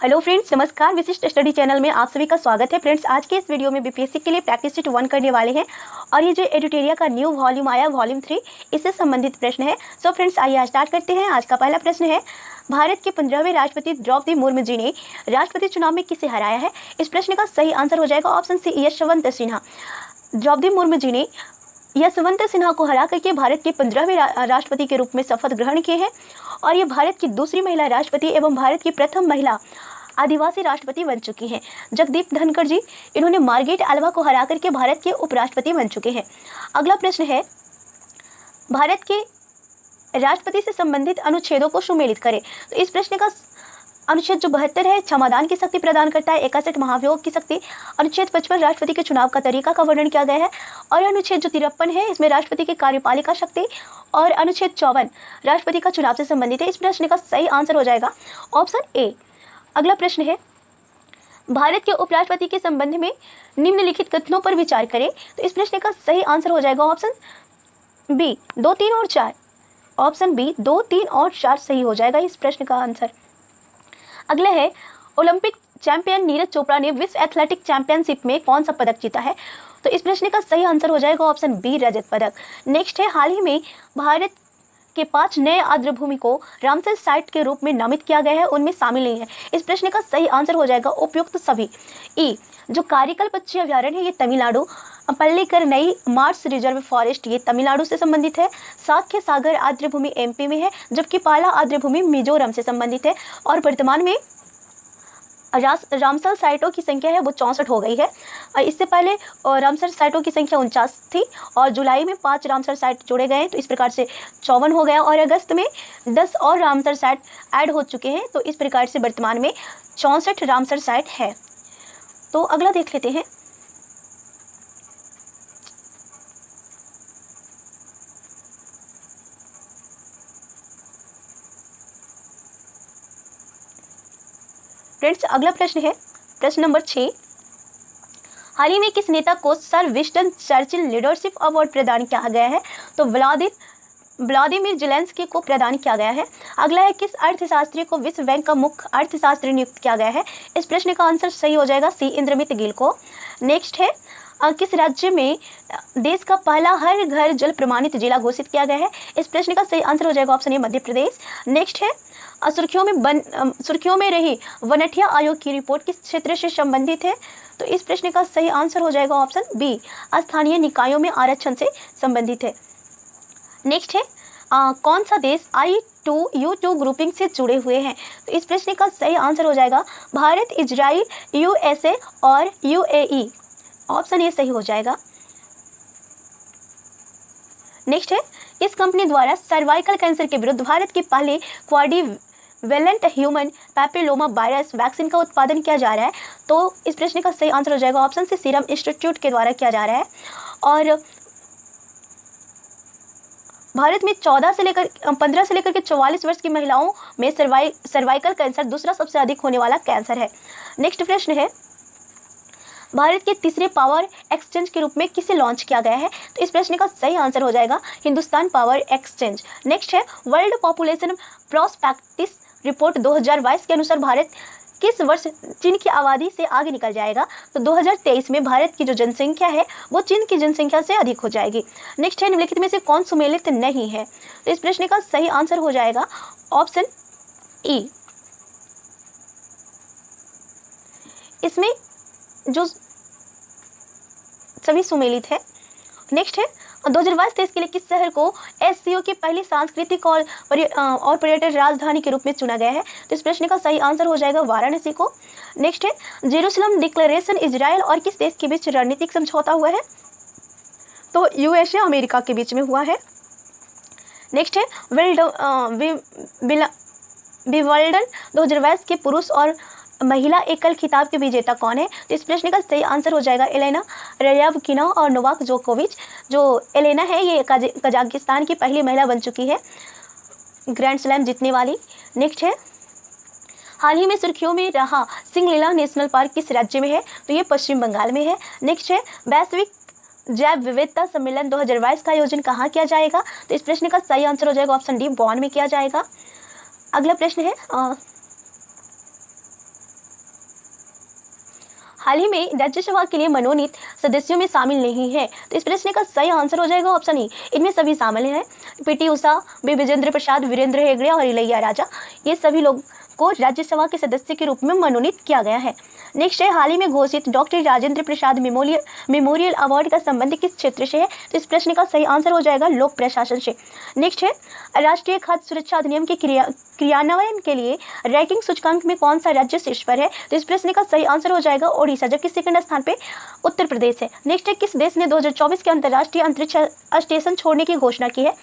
Hello friends, नमस्कार। विशिष्ट study channel में आप सभी का स्वागत है। फ्रेंड्स, आज के इस वीडियो में बीपीएससी के लिए प्रैक्टिस सेट 1 करने वाले हैं और ये जो एडिटोरिया का न्यू वॉल्यूम आया वॉल्यूम 3, इससे संबंधित प्रश्न है। सो फ्रेंड्स, आइए स्टार्ट करते हैं। आज का पहला प्रश्न है, भारत के 15वें राष्ट्रपति द्रौपदी मुर्मू जी ने राष्ट्रपति चुनाव में किसे हराया है? इस प्रश्न का सही आंसर हो जाएगा ऑप्शन सी, यशवंत सिन्हा। द्रौपदी मुर्मू जी ने यशवंत सिन्हा को हरा करके भारत के 15वें राष्ट्रपति के रूप में शपथ ग्रहण किए हैं और ये भारत की दूसरी महिला राष्ट्रपति एवं भारत की प्रथम महिला आदिवासी राष्ट्रपति बन चुकी हैं। जगदीप धनखड़ जी, इन्होंने मार्गरेट अल्वा को हरा करके भारत के उपराष्ट्रपति बन चुके हैं। अगला प्रश्न है, भारत के राष्ट्रपति से संबंधित अनुच्छेदों को सुमेलित करें। तो इस प्रश्न का अनुच्छेद जो 72 है, क्षमादान की शक्ति प्रदान करता है। 61 महाभियोग की शक्ति। अनुच्छेद 55 राष्ट्रपति के चुनाव का तरीका का वर्णन किया गया है और अनुच्छेद जो 53 है, इसमें राष्ट्रपति की कार्यपालिका शक्ति और अनुच्छेद 54 राष्ट्रपति का चुनाव से संबंधित है। इस प्रश्न का सही आंसर हो जाएगा ऑप्शन ए। अगला प्रश्न है, भारत के उपराष्ट्रपति के संबंध में निम्नलिखित कथनों पर विचार करें। तो इस प्रश्न का सही आंसर हो जाएगा ऑप्शन बी, 2, 3 और 4। ऑप्शन बी, 2, 3 और 4 सही हो जाएगा इस प्रश्न का आंसर। अगला है, ओलंपिक चैंपियन नीरज चोपड़ा ने विश्व एथलेटिक चैंपियनशिप में कौन सा पदक जीता है? तो इस प्रश्न का सही आंसर हो जाएगा ऑप्शन बी, रजत पदक। नेक्स्ट है, हाल ही में भारत के 5 नए आर्द्रभूमि को रामसर साइट के रूप में नामित किया गया है, उनमें शामिल नहीं है। इस प्रश्न का सही आंसर हो जाएगा उपयुक्त सभी। ई, जो कारिकल पक्षी अभ्यारण्य है, ये तमिलनाडु। पल्लीकर नई मार्स रिजर्व फॉरेस्ट, ये तमिलनाडु से संबंधित है। साख्य सागर आर्द्रभूमि एमपी में है, जबकि पाला आर्द्रभूमि मिजोरम से संबंधित है। और वर्तमान में रामसर साइटों की संख्या है वो 64 हो गई है। इससे पहले रामसर साइटों की संख्या 49 थी और जुलाई में 5 रामसर साइट जोड़े गए, तो इस प्रकार से 54 हो गया और अगस्त में 10 और रामसर साइट ऐड हो चुके हैं, तो इस प्रकार से वर्तमान में 64 रामसर साइट है। तो अगला देख लेते हैं, फ्रेंड्स। अगला प्रश्न है, प्रश्न नंबर 6, हाल ही में किस नेता को sir Winston Churchill leadership award प्रदान किया गया है? तो व्लादिमीर जेलेंस्की को प्रदान किया गया है। अगला है, किस अर्थशास्त्री को विश्व बैंक का मुख्य अर्थशास्त्री नियुक्त किया गया है? इस प्रश्न का आंसर सही हो जाएगा सी, इंद्रमित गिल को। नेक्स्ट है, किस राज्य में देश का पहला हर घर जल प्रमाणित जिला घोषित किया गया है? इस प्रश्न का सही आंसर हो जाएगा ऑप्शन ए, मध्य प्रदेश। नेक्स्ट है, सुर्खियों में रही वनठिया आयोग की रिपोर्ट किस क्षेत्र से संबंधित है? तो इस प्रश्न का सही आंसर हो जाएगा ऑप्शन बी, स्थानीय निकायों में आरक्षण से संबंधित है। नेक्स्ट है, कौन सा देश I2U2 ग्रुपिंग से जुड़े हुए हैं? तो इस प्रश्न का सही आंसर हो जाएगा भारत, इजराइल, USA और UAE। ऑप्शन ए सही हो जाएगा। नेक्स्ट है, इस कंपनी द्वारा सर्वाइकल कैंसर के विरुद्ध भारत की पहले quadrivalent human papilloma virus vaccine का उत्पादन किया जा रहा है? तो इस प्रश्न का सही आंसर हो जाएगा ऑप्शन सी, सीरम इंस्टीट्यूट के द्वारा किया जा रहा है। और भारत में 15 से लेकर के 44 वर्ष की महिलाओं में सर्वाइकल कैंसर दूसरा सबसे अधिक होने वाला कैंसर है। नेक्स्ट प्रश्न है, भारत के तीसरे पावर एक्सचेंज के रूप में किसे लॉन्च किया गया है? तो इस प्रश्न का सही आंसर हो जाएगा हिंदुस्तान पावर एक्सचेंज। नेक्स्ट है, वर्ल्ड पॉपुलेशन प्रॉस्पेक्टिस रिपोर्ट 2022 के अनुसार भारत किस वर्ष चीन की आबादी से आगे निकल जाएगा? तो 2023 में भारत की जो जनसंख्या है वो चीन की जनसंख्या से अधिक हो जाएगी। नेक्स्ट है, निम्नलिखित में से कौन सुमेलित नहीं है? तो इस प्रश्न का सही आंसर हो जाएगा ऑप्शन ई। इसमें जो सभी सुमेलित है। नेक्स्ट है, 2022-23 के लिए किस शहर को SCO की पहली सांस्कृतिक और पर्यटन राजधानी के रूप में चुना गया है? तो इस प्रश्न का सही आंसर हो जाएगा वाराणसी को। नेक्स्ट है, जेरूसलम डिक्लेरेशन इजराइल और किस देश के बीच रणनीतिक समझौता हुआ है? तो USA अमेरिका के बीच में हुआ है। नेक्स्ट है, विंबलडन 2022 के पुरुष और महिला एकल खिताब के विजेता कौन है? तो इस प्रश्न का सही आंसर हो जाएगा एलेना रयाबकिना और नोवाक जोकोविच। जो एलेना है ये कजाकिस्तान की पहली महिला बन चुकी है ग्रैंड स्लैम जीतने वाली। नेक्स्ट है, हाल ही में सुर्खियों में रहा सिंगलीला नेशनल पार्क किस राज्य में है? तो ये पश्चिम बंगाल में है। नेक्स्ट है, वैश्विक जैव विविधता सम्मेलन 2022 का आयोजन कहाँ किया जाएगा? तो इस प्रश्न का सही आंसर हो जाएगा ऑप्शन डी, बॉन में किया जाएगा। अगला प्रश्न है, हाल ही में राज्यसभा के लिए मनोनीत सदस्यों में शामिल नहीं है? तो इस प्रश्न का सही आंसर हो जाएगा ऑप्शन ई, इनमें सभी शामिल हैं। पीटी उषा, बी विजेंद्र प्रसाद, वीरेंद्र हेगड़े और इलैया राजा, ये सभी लोग को राज्यसभा के सदस्य के रूप में मनोनीत किया गया है। नेक्स्ट है, हाल ही में घोषित doctor Rajendra Prasad memorial award का संबंध किस क्षेत्र से है? तो इस प्रश्न का सही आंसर हो जाएगा लोक प्रशासन से। नेक्स्ट है, राष्ट्रीय खाद्य सुरक्षा अधिनियम के क्रियान्वयन के लिए रैंकिंग सूचकांक में कौन सा राज्य शीर्ष पर है? तो इस प्रश्न का सही आंसर हो जाएगा ओडिशा, जबकि सेकंड स्थान पे उत्तर प्रदेश है। नेक्स्ट है, किस देश ने 2024 के अंतर्राष्ट्रीय अंतरिक्ष स्टेशन छोड़ने की घोषणा की है?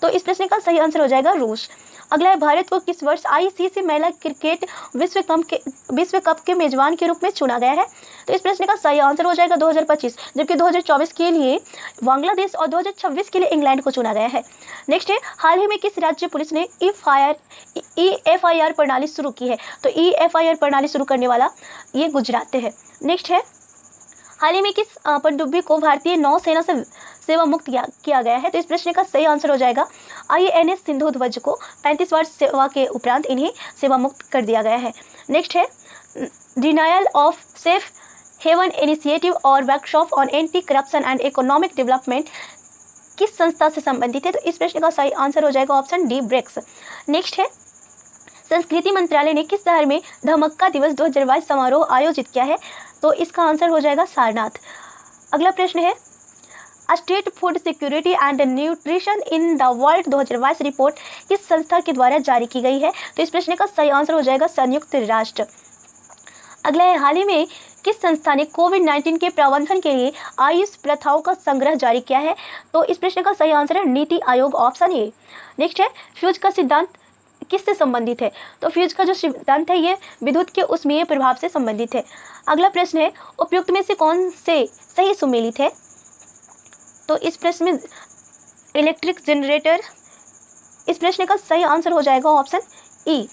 तो इस प्रश्न का सही आंसर हो जाएगा रूस। अगला है, भारत को किस वर्ष आईसीसी महिला क्रिकेट विश्व कप के मेजबान के रूप में चुना गया है? तो इस प्रश्न का सही आंसर हो जाएगा 2025, जबकि 2024 के लिए बांग्लादेश और 2026 के लिए इंग्लैंड को चुना गया है। नेक्स्ट है, हाल ही में किस राज्य पुलिस ने EFIR प्रणाली शुरू की है? तो EFIR प्रणाली शुरू करने वाला ये गुजरात है। नेक्स्ट है, हाल ही में किस पनडुब्बी को भारतीय नौसेना से सेवा मुक्त किया गया है? तो इस प्रश्न का सही आंसर हो जाएगा INS सिंधु ध्वज को 35 वर्ष सेवा के उपरांत इन्हें सेवा मुक्त कर दिया गया है। नेक्स्ट है, denial of safe haven initiative और workshop on anti corruption and economic development किस संस्था से संबंधित है? तो इस प्रश्न का सही आंसर हो जाएगा ऑप्शन डी, ब्रेक्स। नेक्स्ट है, संस्कृति मंत्रालय ने किस शहर में धमक्का दिवस 2022 समारोह आयोजित किया है? तो इसका आंसर हो जाएगा सारनाथ। अगला प्रश्न है, state food security and nutrition in the world 2022 report किस संस्था के द्वारा जारी की गई है? तो इस प्रश्न का सही आंसर हो जाएगा संयुक्त राष्ट्र। अगला है, हाल ही में किस संस्था ने कोविड-19 के प्रबंधन के लिए आयुष प्रथाओं का संग्रह जारी किया है? तो इस प्रश्न का सही आंसर है NITI Aayog, option A. Next है, फ्यूज का सिद्धांत किससे संबंधित है? तो फ्यूज का जो सिद्धांत है ये विद्युत के ऊष्मीय प्रभाव से संबंधित है। अगला प्रश्न है, उपयुक्त में से कौन से सही सुमेलित है? तो इस प्रश्न में इलेक्ट्रिक जनरेटर, इस प्रश्न का सही आंसर हो जाएगा ऑप्शन ई,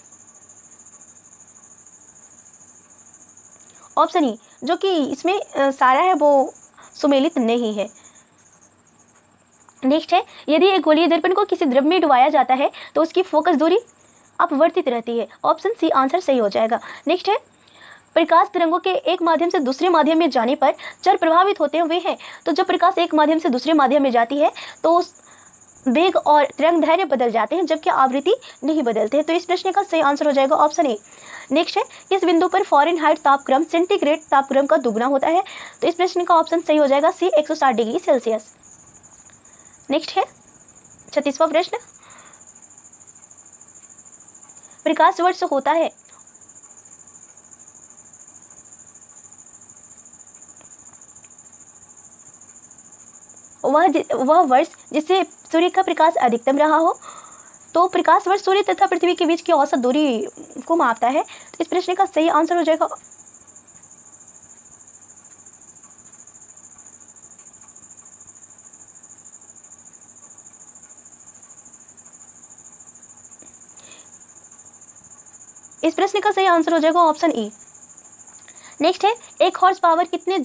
ऑप्शन ई, जो कि इसमें सारा है वो सुमेलित नहीं है। नेक्स्ट है, यदि एक गोलीय दर्पण को किसी द्रव में डुबाया जाता है तो उसकी फोकस दूरी अपवर्तित रहती है, ऑप्शन सी आंसर सही हो जाएगा। नेक्स्ट है, प्रकाश तरंगों के एक माध्यम से दूसरे माध्यम में जाने पर चर प्रभावित होते हुए हैं। तो जब प्रकाश एक माध्यम से दूसरे माध्यम में जाती है तो उस वेग और तरंग दैर्घ्य बदल जाते हैं, जबकि आवृत्ति नहीं बदलते हैं। तो इस प्रश्न का सही आंसर हो जाएगा ऑप्शन ए। नेक्स्ट है, किस बिंदु पर फ़ारेनहाइट तापक्रम सेंटीग्रेड तापक्रम का दुगना होता है? तो इस प्रश्न का ऑप्शन सही हो जाएगा सी, 160 डिग्री सेल्सियस। नेक्स्ट है 36वां प्रश्न, प्रकाश वर्ष होता है वह वर्ष जिससे सूर्य का प्रकाश अधिकतम रहा हो। तो प्रकाश वर्ष सूर्य तथा पृथ्वी के बीच की औसत दूरी को मापता है। तो इस प्रश्न का सही आंसर हो जाएगा इस प्रश्न का सही आंसर हो जाएगा ऑप्शन ई। नेक्स्ट है, एक हॉर्स पावर में कितने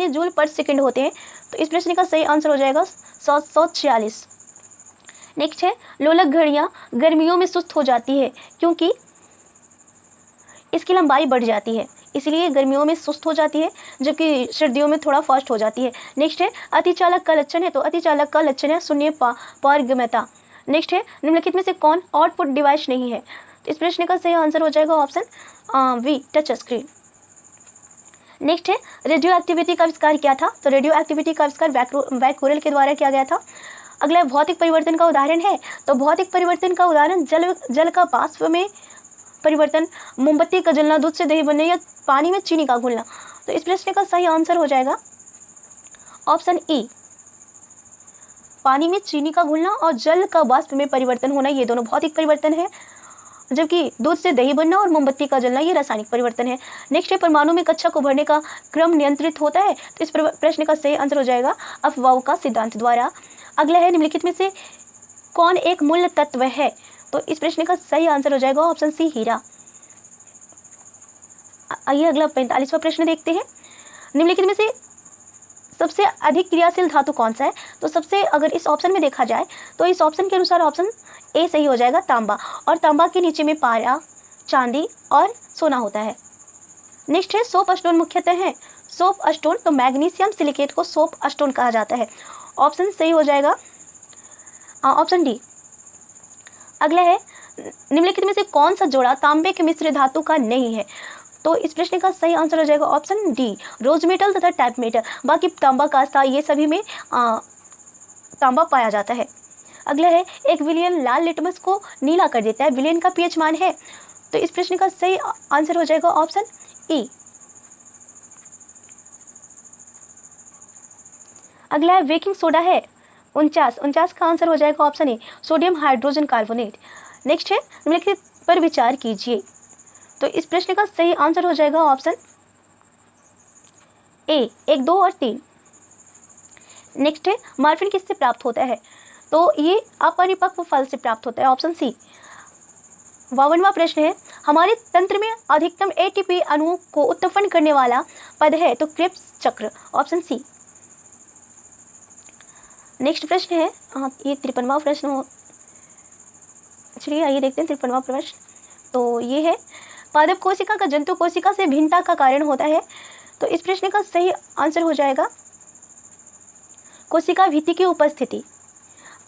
जूल पर सेकंड होते हैं? तो इस प्रश्न का सही आंसर हो जाएगा 146। नेक्स्ट है, लोलक घड़ियां गर्मियों में सुस्त हो जाती है क्योंकि इसकी लंबाई बढ़ जाती है, इसलिए गर्मियों में सुस्त हो जाती है, जबकि सर्दियों में थोड़ा फास्ट हो जाती है। नेक्स्ट है, अतिचालक का लक्षण है, तो अतिचालक का लक्षण है शून्य पारगम्यता। नेक्स्ट है, निम्नलिखित में से कौन आउटपुट डिवाइस नहीं है? तो इस प्रश्न का सही आंसर हो जाएगा option B, touch screen. Next है, रेडियो एक्टिविटी का आविष्कार क्या था? तो रेडियो एक्टिविटी का आविष्कार बैक्यूरेल के द्वारा किया गया था। अगला भौतिक परिवर्तन का उदाहरण है, तो भौतिक परिवर्तन का उदाहरण जल का वाष्प में परिवर्तन, मोमबत्ती का जलना, दूध से दही बनने या पानी में चीनी का घुलना। तो इस प्रश्न का सही आंसर हो जाएगा ऑप्शन ई, पानी में चीनी का घुलना और जल का वाष्प में परिवर्तन होना, ये दोनों भौतिक परिवर्तन है, जबकि दूध से दही बनना और मोमबत्ती का जलना ये रासायनिक परिवर्तन है। नेक्स्ट है, परमाणु में कक्षा को भरने का क्रम नियंत्रित होता है। तो इस प्रश्न का सही आंसर हो जाएगा अफवाह का सिद्धांत द्वारा। अगला है, निम्नलिखित में से कौन एक मूल तत्व है? तो इस प्रश्न का सही आंसर हो जाएगा ऑप्शन सी, हीरा। आइए अगला 45वां प्रश्न देखते हैं, निम्नलिखित में से सबसे अधिक क्रियाशील धातु कौन सा है? तो सबसे, अगर इस ऑप्शन में देखा जाए तो इस ऑप्शन के अनुसार ऑप्शन ए सही हो जाएगा, तांबा। और तांबा के नीचे में पारा, चांदी और सोना होता है। नेक्स्ट है सोप स्टोन मुख्यतः है सोप स्टोन, तो मैग्नीशियम सिलिकेट को सोप स्टोन कहा जाता है। ऑप्शन सही हो जाएगा ऑप्शन डी। अगला है निम्नलिखित में से कौन सा जोड़ा तांबे के मिश्र धातु का नहीं है, तो इस प्रश्न का सही आंसर हो जाएगा ऑप्शन डी, रोज मेटल तथा टाइप मेटल। बाकी तांबा कांसा ये सभी में तांबा पाया जाता है। अगला है एक विलियन लाल लिटमस को नीला कर देता है, विलियन का पीएच मान है, तो इस प्रश्न का सही आंसर हो जाएगा ऑप्शन ई। अगला है बेकिंग सोडा है 49 का आंसर हो जाएगा ऑप्शन ए, सोडियम हाइड्रोजन कार्बोनेट। नेक्स्ट है निम्नलिखित पर विचार कीजिए, तो इस प्रश्न का सही आंसर हो जाएगा ऑप्शन ए 1, 2 और 3। नेक्स्ट है मॉर्फिन किससे प्राप्त होता है, तो ये अपरिपक्व फल से प्राप्त होता है, ऑप्शन सी। 52वां प्रश्न है हमारे तंत्र में अधिकतम एटीपी अणुओं को उत्पन्न करने वाला पद है, तो क्रेब्स चक्र, ऑप्शन सी। नेक्स्ट प्रश्न है ये 53वां प्रश्न हो, चलिए आइए देखते हैं 53वां प्रश्न। तो ये है पादप कोशिका का जंतु कोशिका से भिन्नता का कारण होता है, तो इस प्रश्न का सही आंसर हो जाएगा कोशिका भित्ति की उपस्थिति।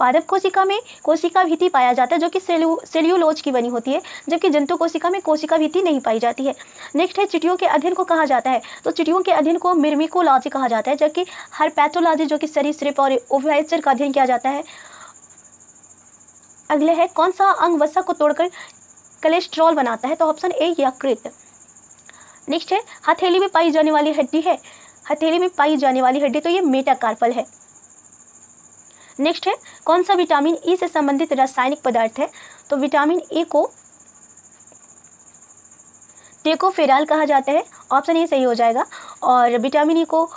पादप कोशिका में कोशिका भित्ति पाया जाता है जो कि सेल्यूलोज की बनी होती है, जबकि जंतु कोशिका में कोशिका भित्ति नहीं पाई जाती है। नेक्स्ट है चींटियों के अध्ययन को कहा जाता है, तो चींटियों के अध्ययन को मिर्मिकोलॉजी कहा जाता है, जबकि हर्पैथोलॉजी जो कि सरीसृप और ओविपाइचर का अध्ययन किया जाता है। अगले है कौन सा अंग वसा को तोड़कर कोलेस्ट्रॉल बनाता है, तो ऑप्शन ए यकृत। नेक्स्ट है हथेली में पाई जाने वाली हड्डी है, हथेली में पाई जाने वाली हड्डी, तो ये मेटाकार्पल है। नेक्स्ट है कौन सा विटामिन ई से संबंधित रासायनिक पदार्थ है, तो विटामिन ए को टेकोफेराल कहा जाता है, ऑप्शन ए सही हो जाएगा। और विटामिन ई को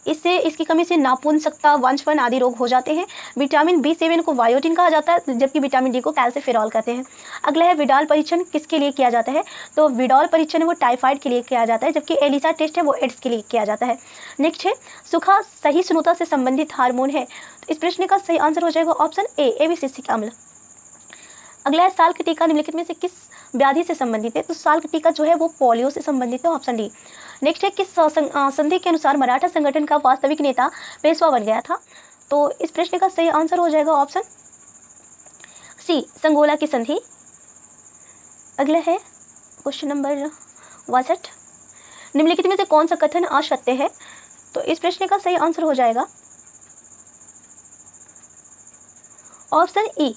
इससे इसकी कमी से नापुंसकता, वंशपन आदि रोग हो जाते हैं। विटामिन B7 को बायोटिन कहा जाता है, जबकि विटामिन डी को कैल्सिफेरॉल कहते हैं। अगला है विडाल परीक्षण किसके लिए किया जाता है, तो विडाल परीक्षण वो टाइफाइड के लिए किया जाता है, जबकि एलिसा टेस्ट है वो एड्स के लिए किया जाता है। नेक्स्ट है सूखा सहिष्णुता से संबंधित हार्मोन है, तो इस प्रश्न का सही आंसर हो जाएगा ऑप्शन ए एबिसिसिक अम्ल। अगला है साल का टीका निम्नलिखित में से किस व्याधि से संबंधित है, तो साल का टीका जो है वो पोलियो से संबंधित है, ऑप्शन डी। नेक्स्ट है किस संधि के अनुसार मराठा संगठन का वास्तविक नेता पेशवा बन गया था, तो इस प्रश्न का सही आंसर हो जाएगा ऑप्शन सी संगोला की संधि। अगला है क्वेश्चन नंबर 62, निम्नलिखित में से कौन सा कथन असत्य है, तो इस प्रश्न का सही आंसर हो जाएगा ऑप्शन ई।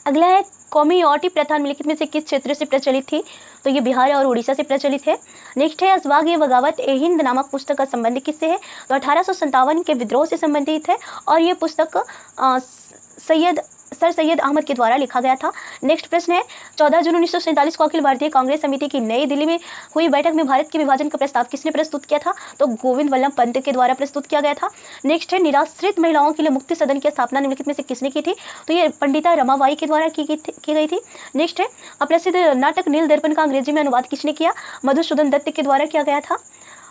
अगला है कौमियोटी प्रथा निम्नलिखित में से किस क्षेत्र से प्रचलित थी, तो ये बिहार और उड़ीसा से प्रचलित है। नेक्स्ट है असबाग ए बगावत ए हिंद नामक पुस्तक का संबंध किससे है, तो 1857 के विद्रोह से संबंधित है, और ये पुस्तक सर सैयद अहमद के द्वारा लिखा गया था। नेक्स्ट प्रश्न है 14 जून 1947 को अखिल भारतीय कांग्रेस समिति की नई दिल्ली में हुई बैठक में भारत के विभाजन का प्रस्ताव किसने प्रस्तुत किया था, तो गोविंद वल्लभ पंत के द्वारा प्रस्तुत किया गया था। नेक्स्ट है निराश्रित महिलाओं के लिए मुक्ति सदन की स्थापना निम्नलिखित में से किसने की थी, तो ये पंडिता रमाबाई के द्वारा की गई थी। नेक्स्ट है प्रसिद्ध नाटक नील दर्पण का अंग्रेजी में अनुवाद किसने किया, मधुसूदन दत्त के द्वारा किया गया था।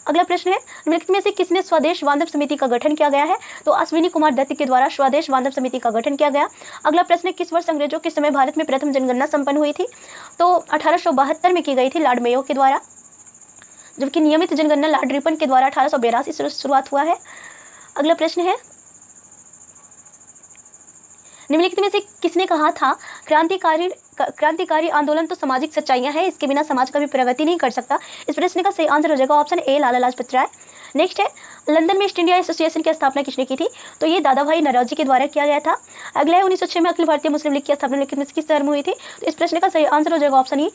अगला प्रश्न है निम्नलिखित में से किसने स्वदेश बांधव समिति का गठन किया गया है, तो अश्विनी कुमार दत्त के द्वारा स्वदेश बांधव समिति का गठन किया गया। अगला प्रश्न है किस वर्ष अंग्रेजों के समय भारत में प्रथम जनगणना संपन्न हुई थी, तो 1872 में की गई थी लॉर्ड मेयो के द्वारा, जबकि नियमित जनगणना लॉर्ड रिपन के द्वारा 1882 से शुरुआत हुआ है। अगला प्रश्न है निम्नलिखित में से किसने कहा था क्रांतिकारी आंदोलन तो सामाजिक सच्चाइयां हैं, इसके बिना समाज कभी प्रगति नहीं कर सकता। इस प्रश्न का सही आंसर हो जाएगा option A Lala Lajpat Rai. Next है लंदन में ईस्ट इंडिया एसोसिएशन की स्थापना किसने की थी, तो ये दादा भाई नौरोजी के द्वारा किया गया था। अगला है 1906 में अखिल भारतीय मुस्लिम लीग की स्थापना निम्नलिखित में से किस शहर में हुई थी, तो इस प्रश्न का सही आंसर हो जाएगा ऑप्शन ई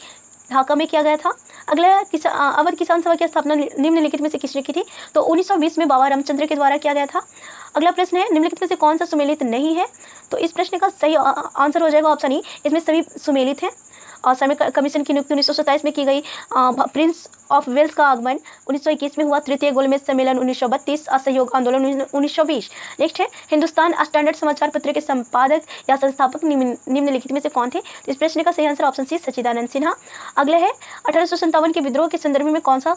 ढाका में किया गया था। अगला है अवध किसान सभा की स्थापना निम्नलिखित में से किसने की थी, तो 1920 में बाबा रामचंद्र के द्वारा किया गया था। अगला प्रश्न है निम्नलिखित में से कौन सा सुमेलित नहीं है, तो इस प्रश्न का सही आंसर हो जाएगा ऑप्शन ई, इसमें सभी सुमेलित हैं। और समय कमीशन की नियुक्ति 1927 में की गई। प्रिंस ऑफ वेल्स का आगमन 1921 में हुआ। तृतीय गोलमेज सम्मेलन 1932। असहयोग आंदोलन 1920। नेक्स्ट है हिंदुस्तान स्टैंडर्ड समाचार पत्र के संपादक या संस्थापक निम्नलिखित में से कौन थे, तो इस प्रश्न का सही आंसर ऑप्शन सी सच्चिदानंद सिन्हा। अगले है 1857 के विद्रोह के संदर्भ में कौन सा